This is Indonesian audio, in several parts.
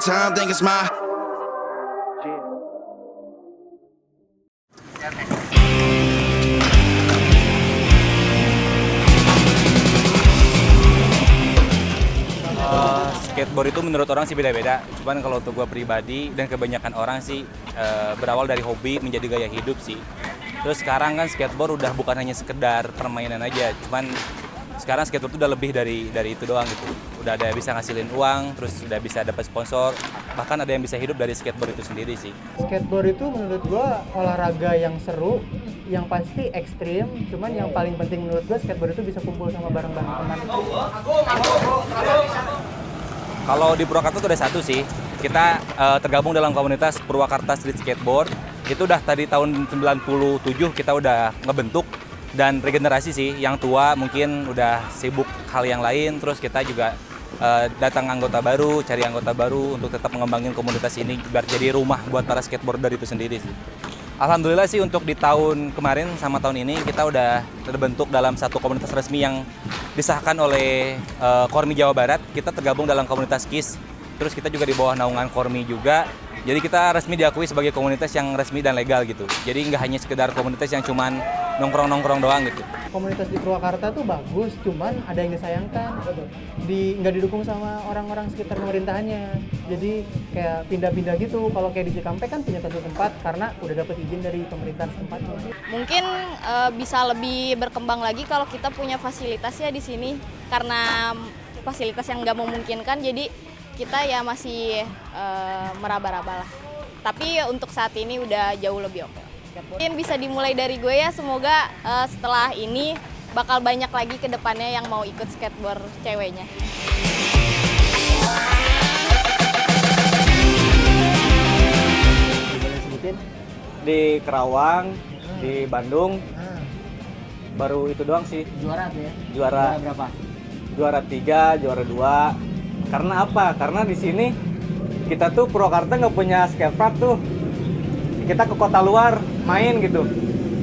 time, think it's my. Skateboard itu menurut orang sih beda-beda. Cuman kalau untuk gue pribadi dan kebanyakan orang sih berawal dari hobi menjadi gaya hidup sih. Terus sekarang kan skateboard udah bukan hanya sekedar permainan aja. Cuman sekarang skateboard itu udah lebih dari itu doang gitu. Udah ada yang bisa ngasilin uang, terus udah bisa dapat sponsor. Bahkan ada yang bisa hidup dari skateboard itu sendiri sih. Skateboard itu menurut gua olahraga yang seru, yang pasti ekstrim. Cuman yang paling penting menurut gua skateboard itu bisa kumpul sama bareng-bareng teman. Kalau di Purwakarta tuh ada satu sih, kita tergabung dalam komunitas Purwakarta Street Skateboard. Itu udah tadi tahun 97 kita udah ngebentuk dan regenerasi sih. Yang tua mungkin udah sibuk hal yang lain, terus kita juga datang anggota baru, cari anggota baru untuk tetap mengembangin komunitas ini biar jadi rumah buat para skateboarder itu sendiri sih. Alhamdulillah sih untuk di tahun kemarin sama tahun ini kita udah terbentuk dalam satu komunitas resmi yang disahkan oleh Kormi Jawa Barat. Kita tergabung dalam komunitas KIS, terus kita juga di bawah naungan Kormi juga. Jadi kita resmi diakui sebagai komunitas yang resmi dan legal gitu. Jadi nggak hanya sekedar komunitas yang cuman nongkrong-nongkrong doang gitu. Komunitas di Purwakarta tuh bagus, cuman ada yang disayangkan. Nggak didukung sama orang-orang sekitar pemerintahannya. Jadi kayak pindah-pindah gitu. Kalau kayak di Cikampek kan punya satu tempat karena udah dapet izin dari pemerintah tempatnya. Mungkin bisa lebih berkembang lagi kalau kita punya fasilitas ya di sini. Karena fasilitas yang nggak memungkinkan, jadi kita ya masih meraba-raba lah. Tapi untuk saat ini udah jauh lebih oke. Mungkin bisa dimulai dari gue ya, semoga setelah ini bakal banyak lagi ke depannya yang mau ikut skateboard ceweknya. Boleh sebutin? Di Kerawang, di Bandung, baru itu doang sih. Juara tuh ya? Juara berapa? Juara 3, juara 2. Karena apa? Karena di sini kita tuh Purwakarta nggak punya skatepark tuh. Kita ke kota luar main gitu.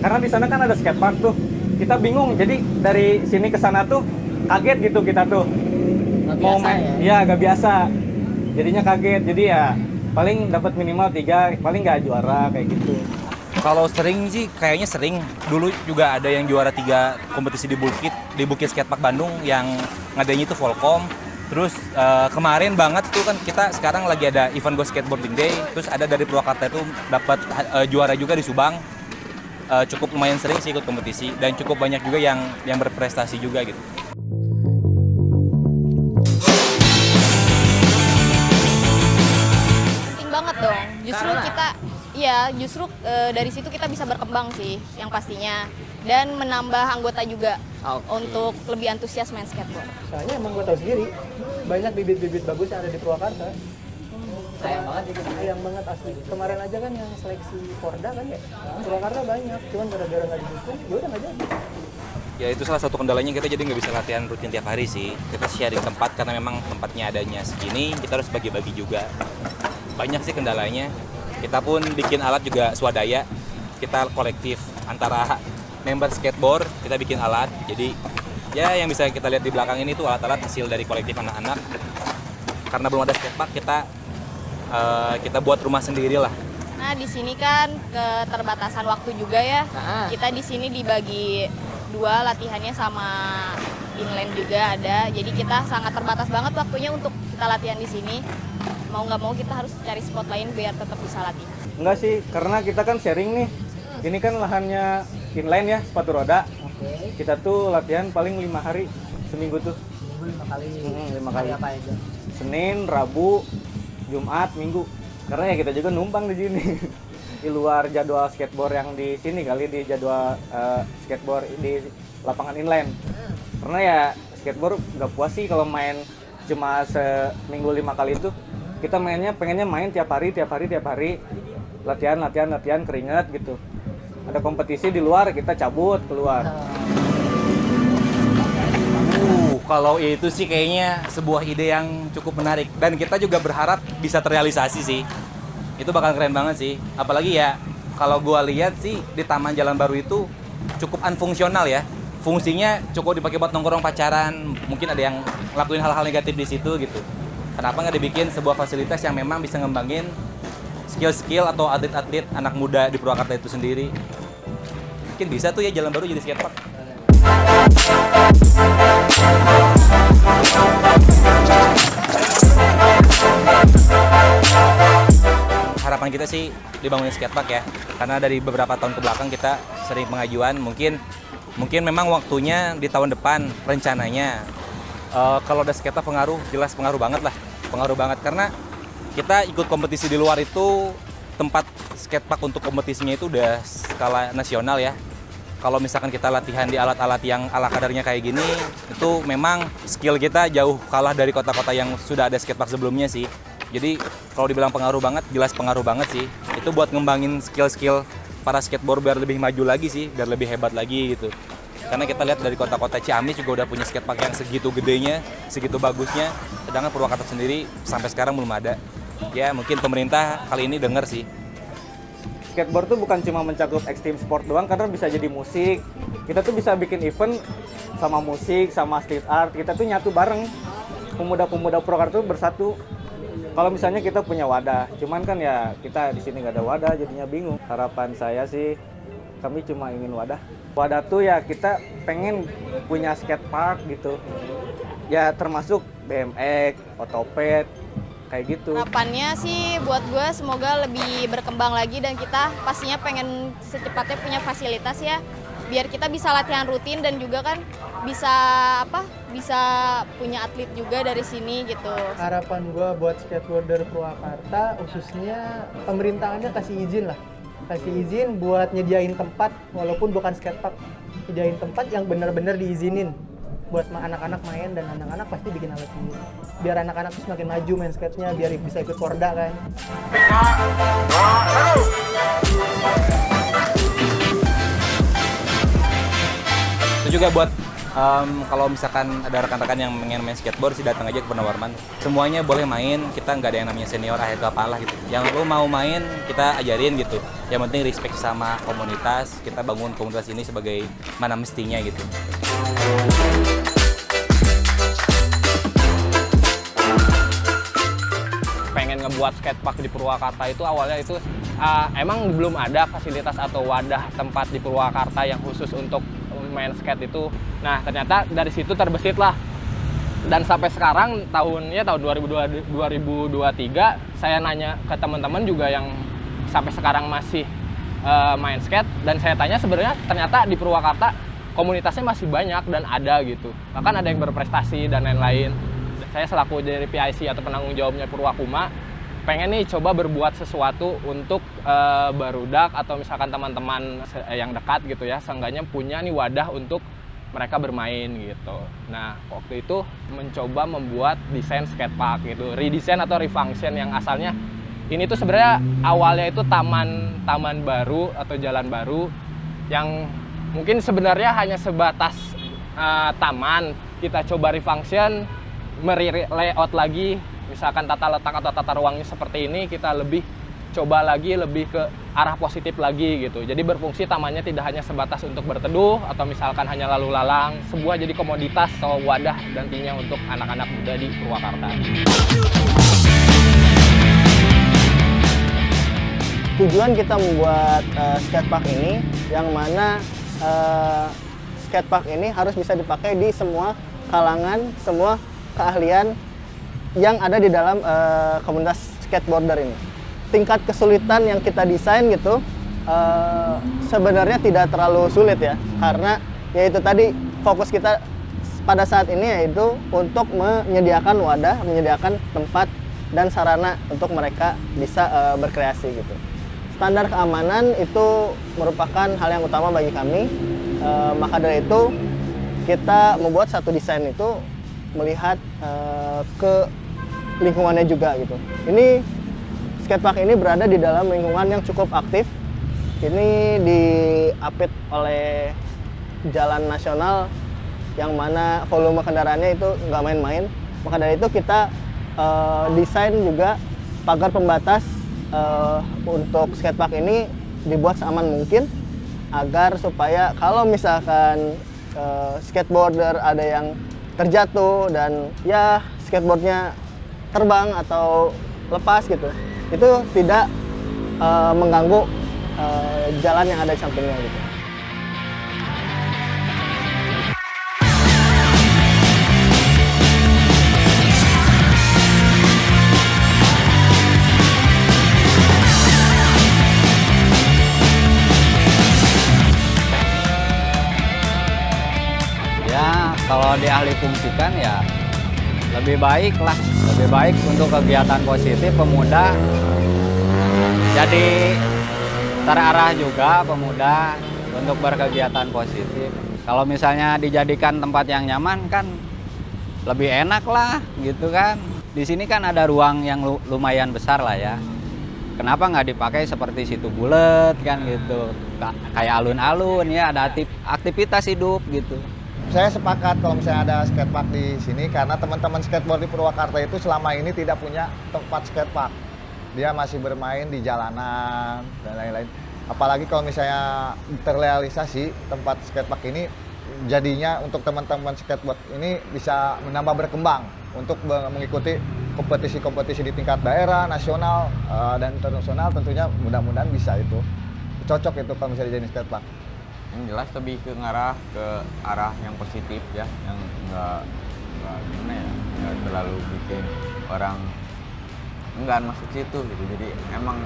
Karena di sana kan ada skatepark tuh. Kita bingung. Jadi dari sini ke sana tuh kaget gitu kita tuh. Nggak Mau biasa main, ya? ya nggak biasa. Jadinya kaget. Jadi ya paling dapat minimal 3, paling nggak juara kayak gitu. Kalau sering sih kayaknya sering. Dulu juga ada yang juara 3 kompetisi di Bukit Skatepark Bandung yang ngadainnya itu Volcom. Terus kemarin banget tuh kan kita sekarang lagi ada event Go Skateboarding Day. Terus ada dari Purwakarta itu dapat juara juga di Subang. Cukup lumayan sering sih ikut kompetisi dan cukup banyak juga yang berprestasi juga gitu. Penting banget dong. Justru dari situ kita bisa berkembang sih yang pastinya. Dan menambah anggota juga untuk lebih antusias main skateboard. Soalnya emang gue tau sendiri, banyak bibit-bibit bagus yang ada di Purwakarta. Sayang banget gitu. Sayang banget asli. Kemarin aja kan yang seleksi Porda kan ya, Purwakarta banyak, cuman gara-gara nggak didukung, gue udah nggak jadi. Ya itu salah satu kendalanya, kita jadi nggak bisa latihan rutin tiap hari sih. Kita sharing tempat karena memang tempatnya adanya segini, kita harus bagi-bagi juga. Banyak sih kendalanya. Kita pun bikin alat juga swadaya. Kita kolektif antara member skateboard, kita bikin alat. Jadi ya yang bisa kita lihat di belakang ini tuh alat-alat hasil dari kolektif anak-anak. Karena belum ada skatepark, kita buat rumah sendiri lah. Nah, di sini kan keterbatasan waktu juga ya. Kita di sini dibagi 2 latihannya sama inline juga ada. Jadi kita sangat terbatas banget waktunya untuk kita latihan di sini. Mau nggak mau kita harus cari spot lain biar tetap bisa latihan. Enggak sih, karena kita kan sharing nih. Ini kan lahannya inline ya, sepatu roda. Oke. Kita tuh latihan paling 5 hari seminggu tuh. 5 kali. 5 kali. Apa aja? Senin, Rabu, Jumat, Minggu. Karena ya kita juga numpang di sini. Di luar jadwal skateboard yang di sini kali, di jadwal skateboard di lapangan inline. Karena ya skateboard nggak puas sih kalau main cuma seminggu 5 kali itu. Kita pengennya main tiap hari. Latihan keringet gitu. Ada kompetisi di luar, kita cabut keluar. Kalau itu sih kayaknya sebuah ide yang cukup menarik dan kita juga berharap bisa terrealisasi sih. Itu bakal keren banget sih. Apalagi ya kalau gua lihat sih di Taman Jalan Baru itu cukup unfungsional ya. Fungsinya cukup dipakai buat nongkrong pacaran, mungkin ada yang ngelakuin hal-hal negatif di situ gitu. Kenapa nggak dibikin sebuah fasilitas yang memang bisa ngembangin skill-skill atau atlet-atlet anak muda di Purwakarta itu sendiri? Mungkin bisa tuh ya Jalan Baru jadi skatepark. Harapan kita sih dibangunin skatepark ya, karena dari beberapa tahun ke belakang kita sering pengajuan, mungkin memang waktunya di tahun depan rencananya. Kalau ada skatepark jelas pengaruh banget karena kita ikut kompetisi di luar itu, tempat skatepark untuk kompetisinya itu udah skala nasional ya. Kalau misalkan kita latihan di alat-alat yang ala kadarnya kayak gini, itu memang skill kita jauh kalah dari kota-kota yang sudah ada skatepark sebelumnya sih. Jadi kalau dibilang pengaruh banget, jelas pengaruh banget sih. Itu buat ngembangin skill-skill para skateboard biar lebih maju lagi sih, biar lebih hebat lagi gitu. Karena kita lihat dari kota-kota Ciamis juga udah punya skatepark yang segitu gedenya, segitu bagusnya. Sedangkan Purwakarta sendiri sampai sekarang belum ada. Ya mungkin pemerintah kali ini denger sih. Skateboard tuh bukan cuma mencakup ekstrim sport doang, karena bisa jadi musik. Kita tuh bisa bikin event sama musik, sama street art. Kita tuh nyatu bareng. Pemuda-pemuda Purwakarta tuh bersatu. Kalau misalnya kita punya wadah, cuman kan ya kita di sini nggak ada wadah, jadinya bingung. Harapan saya sih, kami cuma ingin wadah. Wadah tuh ya kita pengen punya skatepark gitu. Ya termasuk BMX, otoped, kayak gitu. Harapannya sih buat gue semoga lebih berkembang lagi dan kita pastinya pengen secepatnya punya fasilitas ya, biar kita bisa latihan rutin dan juga kan bisa punya atlet juga dari sini gitu. Harapan gue buat skateboarder Purwakarta, khususnya pemerintahannya kasih izin buat nyediain tempat, walaupun bukan skatepark, nyediain tempat yang benar-benar diizinin buat anak-anak main, dan anak-anak pasti bikin alat sendiri. Biar anak-anak tuh semakin maju main skate-nya, biar bisa ikut Porda kan. Itu juga buat kalau misalkan ada rekan-rekan yang pengen main skateboard sih datang aja ke Purnawarman. Semuanya boleh main, kita nggak ada yang namanya senior akhir ke apalah gitu. Yang lo mau main kita ajarin gitu. Yang penting respect sama komunitas, kita bangun komunitas ini sebagai mana mestinya gitu. Pengen ngebuat skatepark di Purwakarta itu awalnya itu emang belum ada fasilitas atau wadah tempat di Purwakarta yang khusus untuk main skate itu. Nah ternyata dari situ terbesit lah, dan sampai sekarang tahun 2023 saya nanya ke teman-teman juga yang sampai sekarang masih main skate, dan saya tanya sebenarnya ternyata di Purwakarta komunitasnya masih banyak dan ada gitu, bahkan ada yang berprestasi dan lain-lain. Saya selaku dari PIC atau penanggung jawabnya Purwakuma pengen nih coba berbuat sesuatu untuk barudak atau misalkan teman-teman yang dekat gitu ya, seenggaknya punya nih wadah untuk mereka bermain gitu. Nah waktu itu mencoba membuat desain skatepark gitu, redesign atau refunction yang asalnya ini tuh sebenarnya awalnya itu taman baru atau jalan baru yang mungkin sebenarnya hanya sebatas taman. Kita coba refunction, layout lagi, misalkan tata letak atau tata ruangnya seperti ini, kita coba lagi lebih ke arah positif lagi gitu. Jadi berfungsi tamannya tidak hanya sebatas untuk berteduh atau misalkan hanya lalu lalang, sebuah jadi komoditas atau wadah nantinya untuk anak-anak muda di Purwakarta. Tujuan kita membuat skatepark ini, yang mana skatepark ini harus bisa dipakai di semua kalangan, semua keahlian yang ada di dalam komunitas skateboarder ini. Tingkat kesulitan yang kita desain gitu sebenarnya tidak terlalu sulit ya, karena yaitu tadi fokus kita pada saat ini yaitu untuk menyediakan wadah, menyediakan tempat dan sarana untuk mereka bisa berkreasi gitu. Standar keamanan itu merupakan hal yang utama bagi kami, maka dari itu kita membuat satu desain itu melihat ke lingkungannya juga gitu. Ini skatepark ini berada di dalam lingkungan yang cukup aktif. Ini diapit oleh jalan nasional yang mana volume kendaraannya itu nggak main-main. Maka dari itu kita desain juga pagar pembatas untuk skatepark ini dibuat seaman mungkin, agar supaya kalau misalkan skateboarder ada yang terjatuh dan ya skateboardnya terbang atau lepas gitu, itu tidak mengganggu jalan yang ada di sampingnya gitu. Ya, kalau dialih fungsikan ya lebih baik lah, lebih baik untuk kegiatan positif pemuda. Jadi terarah juga pemuda untuk berkegiatan positif. Kalau misalnya dijadikan tempat yang nyaman kan lebih enak lah gitu kan. Di sini kan ada ruang yang lumayan besar lah ya. Kenapa nggak dipakai seperti situ bulet kan gitu. Kayak alun-alun ya, ada aktivitas hidup gitu. Saya sepakat kalau misalnya ada skatepark di sini karena teman-teman skateboard di Purwakarta itu selama ini tidak punya tempat skatepark. Dia masih bermain di jalanan dan lain-lain. Apalagi kalau misalnya terrealisasi tempat skatepark ini, jadinya untuk teman-teman skateboard ini bisa menambah berkembang untuk mengikuti kompetisi-kompetisi di tingkat daerah, nasional, dan internasional. Tentunya mudah-mudahan bisa itu. Cocok itu kalau misalnya dijadiin skatepark. Yang jelas lebih ke ngarah ke arah yang positif ya, yang enggak gimana ya, nggak terlalu bikin orang enggan masuk situ gitu. Jadi emang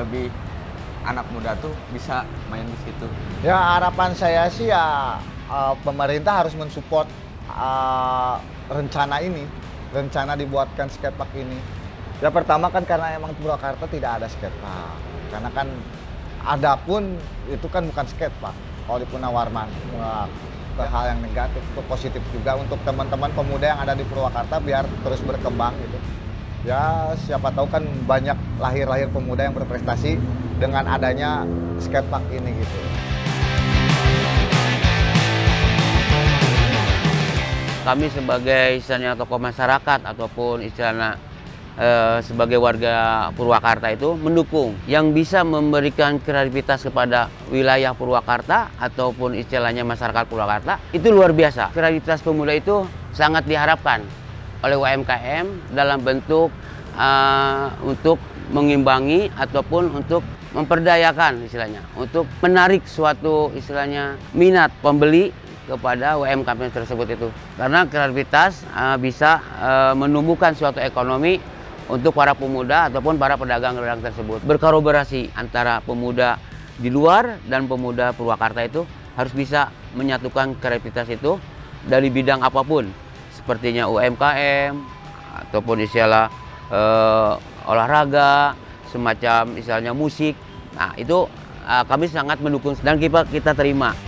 lebih anak muda tuh bisa main di situ. Ya harapan saya sih ya pemerintah harus mensupport rencana ini, rencana dibuatkan skatepark ini. Ya pertama kan karena emang Purwakarta tidak ada skatepark, karena kan ada pun itu kan bukan skatepark. Kalau di Punawarman, ke hal yang negatif, itu positif juga untuk teman-teman pemuda yang ada di Purwakarta biar terus berkembang gitu. Ya siapa tahu kan banyak lahir-lahir pemuda yang berprestasi dengan adanya skatepark ini gitu. Kami sebagai istilahnya tokoh masyarakat ataupun istilahnya sebagai warga Purwakarta itu mendukung yang bisa memberikan kreativitas kepada wilayah Purwakarta ataupun istilahnya masyarakat Purwakarta itu luar biasa. Kreativitas pemuda itu sangat diharapkan oleh UMKM dalam bentuk untuk mengimbangi ataupun untuk memperdayakan istilahnya, untuk menarik suatu istilahnya minat pembeli kepada UMKM tersebut itu. Karena kreativitas bisa menumbuhkan suatu ekonomi untuk para pemuda ataupun para pedagang-pedagang tersebut. Berkolaborasi antara pemuda di luar dan pemuda Purwakarta itu harus bisa menyatukan kreativitas itu dari bidang apapun. Sepertinya UMKM ataupun istilah olahraga, semacam misalnya musik. Nah, itu kami sangat mendukung dan kita terima.